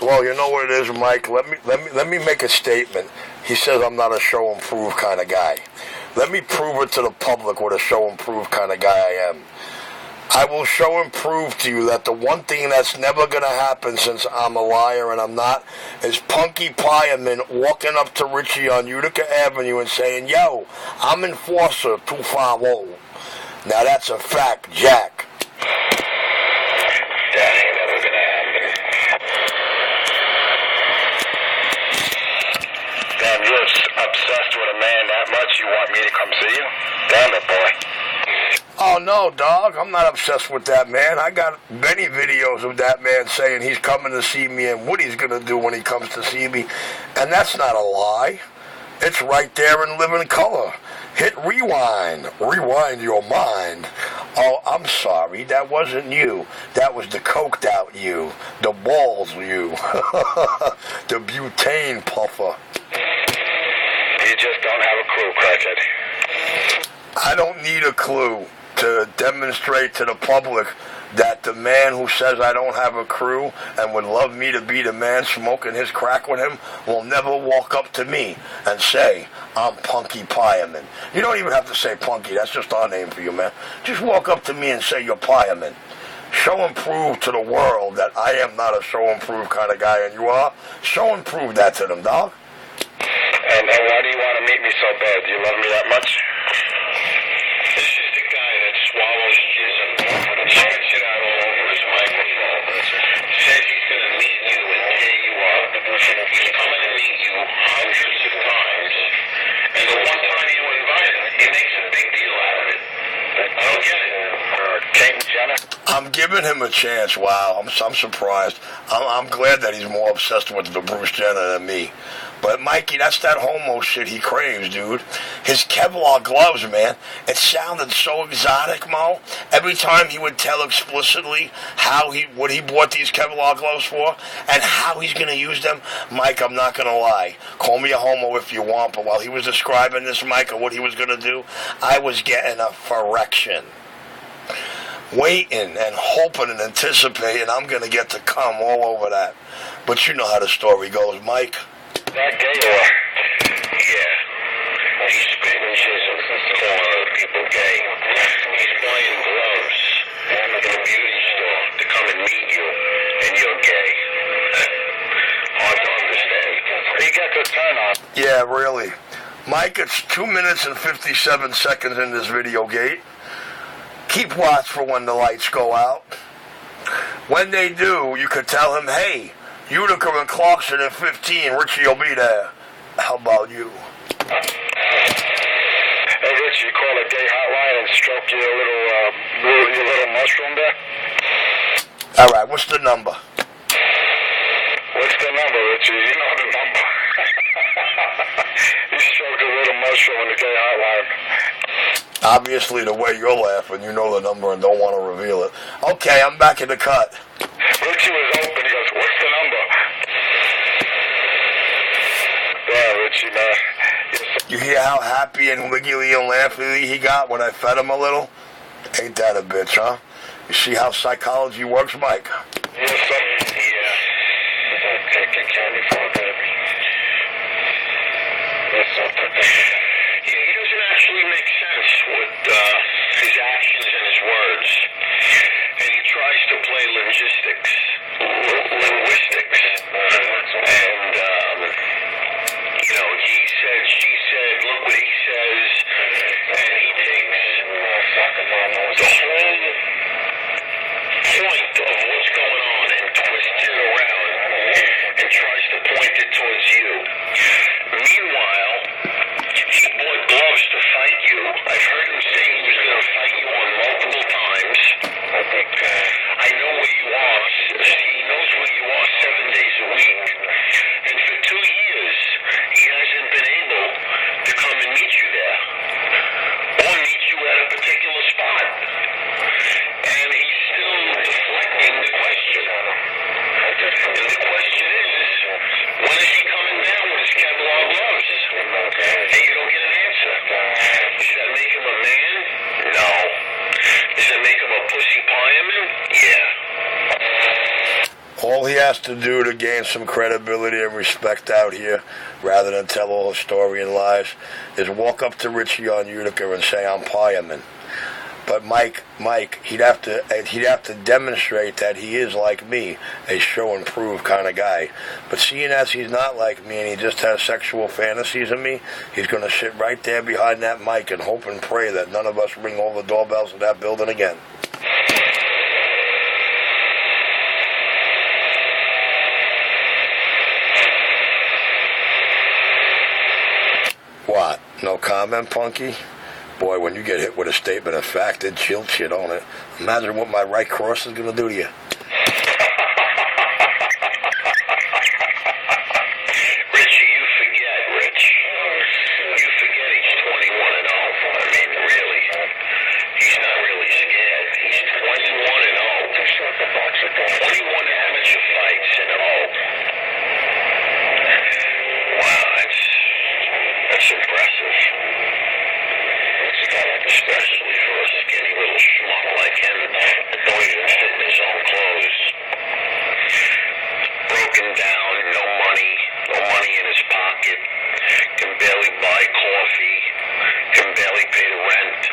Well, you know what it is, Mike. Let me make a statement. He says I'm not a show and prove kind of guy. Let me prove it to the public what a show and prove kind of guy I am. I will show and prove to you that the one thing that's never going to happen, since I'm a liar and I'm not, is Punky Pieman walking up to Richie on Utica Avenue and saying, "Yo, I'm Enforcer 250. Now that's a fact, Jack. That ain't never going to happen. Damn, you're obsessed with a man that much you want me to come see you? Damn it, boy. Oh, no, dog. I'm not obsessed with that man. I got many videos of that man saying he's coming to see me and what he's going to do when he comes to see me. And that's not a lie. It's right there in living color. Hit rewind. Rewind your mind. Oh, I'm sorry. That wasn't you. That was the coked out you. The balls you. The butane puffer. You just don't have a clue, Cratchit. I don't need a clue to demonstrate to the public that the man who says I don't have a crew and would love me to be the man smoking his crack with him will never walk up to me and say, "I'm Punky Pieman." You don't even have to say Punky. That's just our name for you, man. Just walk up to me and say you're Pieman. Show and prove to the world that I am not a show and prove kind of guy, and you are. Show and prove that to them, dog. And why do you want to meet me so bad? Do you love me that much? This is the guy that swallows jism and spits it out all over his microphone. Says he's going to meet you and tear you up. He's coming to meet you hundreds of times. And the one time you invite him, he makes a big deal out of it. I don't get it. Kate Jenner? I'm giving him a chance. Wow, I'm surprised. I'm glad that he's more obsessed with the Bruce Jenner than me. But, Mikey, that's that homo shit he craves, dude. His Kevlar gloves, man, it sounded so exotic, Mo. Every time he would tell explicitly what he bought these Kevlar gloves for and how he's going to use them, Mike, I'm not going to lie. Call me a homo if you want, but while he was describing this, Mike, of what he was going to do, I was getting a erection. Waiting and hoping and anticipating I'm going to get to come all over that. But you know how the story goes, Mike. That gay or? Yeah. He's spitting jism, calling other people gay. He's buying gloves in a beauty store to come and meet you, and you're gay. Hard to understand. You got the turn on. Yeah, really. Mike, it's 2 minutes and 57 seconds in this video gate. Keep watch for when the lights go out. When they do, you could tell him, "Hey, Utica and Clarkson at 15, Richie will be there." How about you? Hey, Richie, call a gay hotline and stroke your little mushroom there? All right, what's the number? What's the number, Richie? You know the number. You stroked a little mushroom in the gay hotline. Obviously, the way you're laughing, you know the number and don't want to reveal it. Okay, I'm back in the cut. Richie was open. He goes, "What's the number?" Yeah, Richie, man. You hear how happy and wiggly and laughy he got when I fed him a little? Ain't that a bitch, huh? You see how psychology works, Mike? Yes, sir. Yeah. Taking candy for a baby. That's something. Yeah, he doesn't actually make sense with his actions and his words. And he tries to play linguistics. And, he said, she said, look what he says, and he takes the whole point of what's going on and twists it around and tries to point it towards you. Meanwhile, he bought gloves to fight you. I've heard him say he was going to fight you on multiple times. I know where you are. He knows where you are 7 days a week. And for 2 years, he hasn't been able to come and meet you there or meet you at a particular spot. And he's still deflecting the question. And the question is, when is he coming down with his Kevlar gloves? And you don't get an answer. Does that make him a man? No. Does that make him a pussy pieman? Yeah. All he has to do to gain some credibility and respect out here, rather than tell all historian lies, is walk up to Richie on Utica and say, I'm Fireman. But Mike, he'd have to demonstrate that he is like me, a show and prove kind of guy. But seeing as he's not like me and he just has sexual fantasies of me, he's going to sit right there behind that mic and hope and pray that none of us ring all the doorbells in that building again. What? No comment, Punky? Boy, when you get hit with a statement of fact, it chills you, don't it? Imagine what my right cross is going to do to you. Richie, you forget, Rich. You forget he's 21-0. I mean, really. He's not really scared. He's 21-0. 21 amateur fights and 0. Wow, that's impressive. Especially for a skinny little schmuck like him that don't even fit in his own clothes. Broken down, no money in his pocket, can barely buy coffee, can barely pay the rent.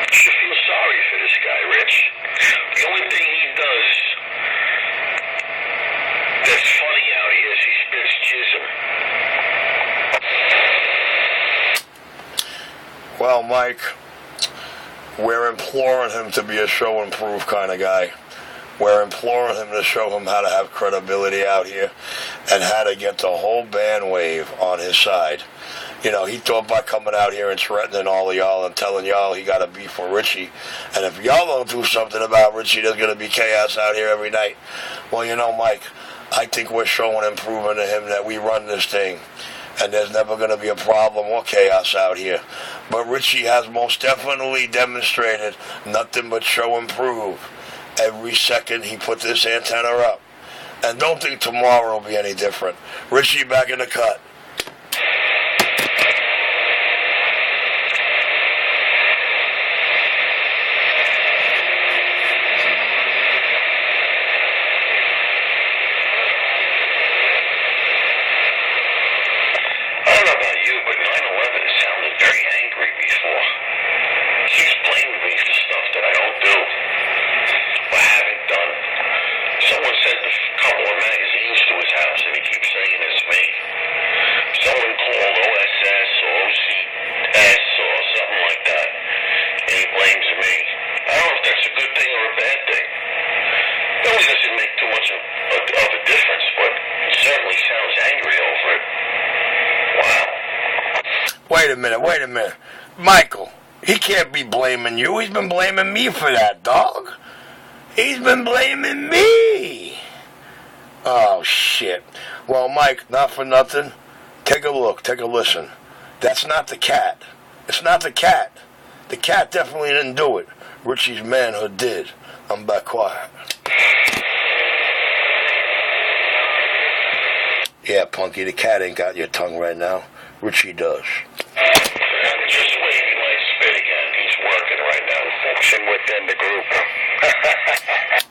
You should feel sorry for this guy, Rich. The only thing he does that's funny out here is he spits jism. Well, Mike, we're imploring him to be a show and prove kind of guy. We're imploring him to show him how to have credibility out here and how to get the whole bandwave on his side. You know, he thought by coming out here and threatening all of y'all and telling y'all he got a beef with Richie. And if y'all don't do something about Richie, there's going to be chaos out here every night. Well, you know, Mike, I think we're showing and proving to him that we run this thing. And there's never going to be a problem or chaos out here. But Richie has most definitely demonstrated nothing but show and prove every second he put this antenna up. And don't think tomorrow will be any different. Richie back in the cut. Wait a minute. Michael, he can't be blaming you. He's been blaming me for that, dog. He's been blaming me. Oh, shit. Well, Mike, not for nothing. Take a look. Take a listen. That's not the cat. It's not the cat. The cat definitely didn't do it. Richie's manhood did. I'm back quiet. Yeah, Punky, the cat ain't got your tongue right now. Richie does. Just wait, he might spit again. He's working right now. Function within the group.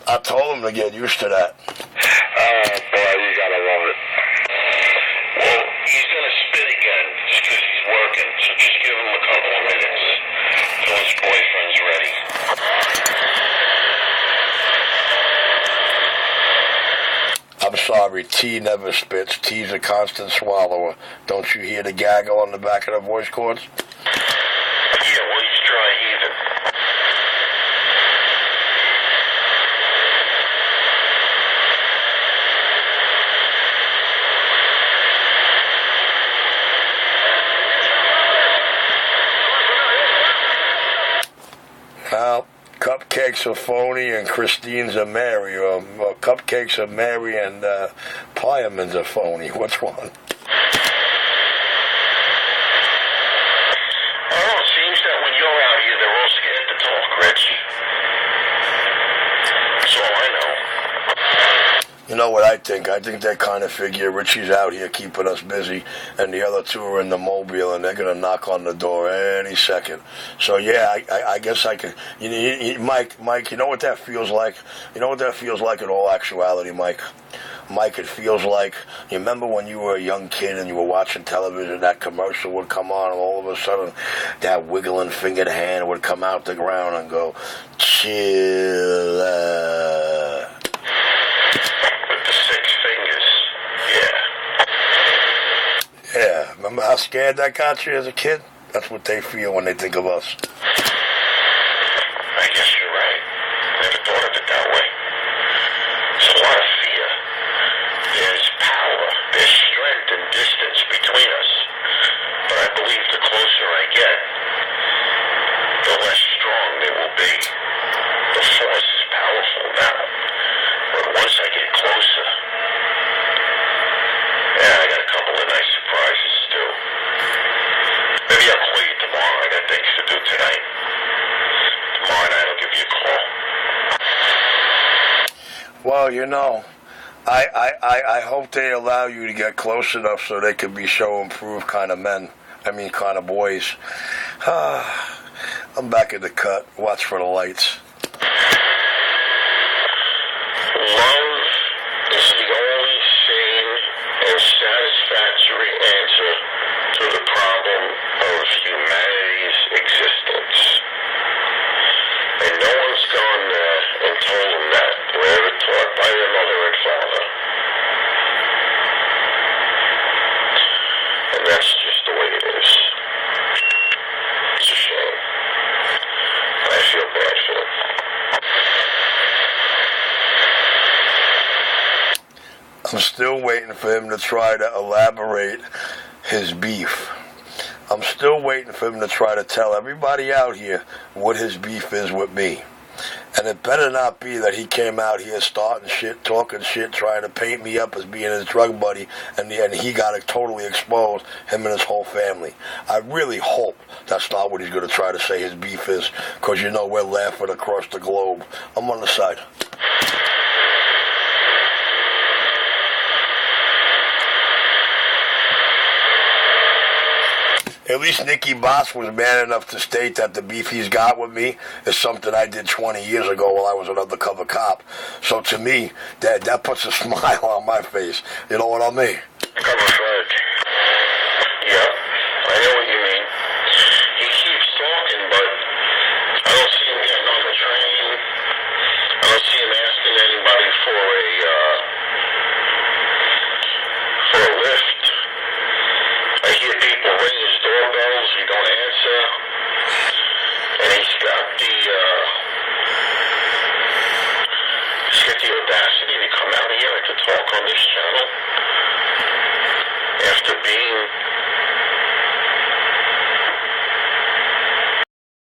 I told him to get used to that. Oh, boy, you gotta love it. Well, he's gonna spit again just because he's working, so just give him a couple of minutes till his boyfriend's ready. I'm sorry, T never spits. T's a constant swallower. Don't you hear the gaggle on the back of the voice cords? Yeah, well, he's dry heaving. Well, Cupcakes are phony and Christine's a Mary, or Cupcakes are Mary and Fireman's a phony. Which one? Oh, it seems that when you're out here, they're all scared to talk, Rich. That's all I know. You know what I think? I think they kind of figure Richie's out here keeping us busy, and the other two are in the mobile, and they're going to knock on the door any second. So, yeah, I guess I could... Mike, you know what that feels like? You know what that feels like in all actuality, Mike? Mike, it feels like, you remember when you were a young kid and you were watching television, that commercial would come on, and all of a sudden, that wiggling fingered hand would come out the ground and go, chill. With the 6 fingers, yeah. Yeah, remember how scared that got you as a kid? That's what they feel when they think of us. I guess you're right. Never thought of it that way. There's a lot of fear. There's power. There's strength and distance between us. But I believe the closer I get, the less strong they will be. The force is powerful now. But once I get closer, yeah, I got a couple of nice surprises too. Maybe I'll call you tomorrow. I got things to do tonight. Tomorrow night I'll give you a call. Well, you know, I hope they allow you to get close enough so they can be show and prove kind of men. I mean, kind of boys. I'm back in the cut. Watch for the lights. Love is the only sane and satisfactory answer to the problem of humanity's existence. And no one's gone there and told them that. They were ever taught by their mother and father. And that's just the way it is. It's a shame. I feel bad for them. I'm still waiting for him to try to elaborate his beef. I'm still waiting for him to try to tell everybody out here what his beef is with me. And it better not be that he came out here starting shit, talking shit, trying to paint me up as being his drug buddy, and he got it totally exposed, him and his whole family. I really hope that's not what he's going to try to say his beef is, because you know we're laughing across the globe. I'm on the side. At least Nicky Boss was man enough to state that the beef he's got with me is something I did 20 years ago while I was an undercover cop. So to me, that puts a smile on my face. You know what I mean? Camouflage. Yeah, I know what you mean. He keeps talking, but I don't see him getting on the train. I don't see him asking anybody for a lift. I hear people ring his doorbells, he don't answer. And he's got the audacity to come out here and to talk on this channel after being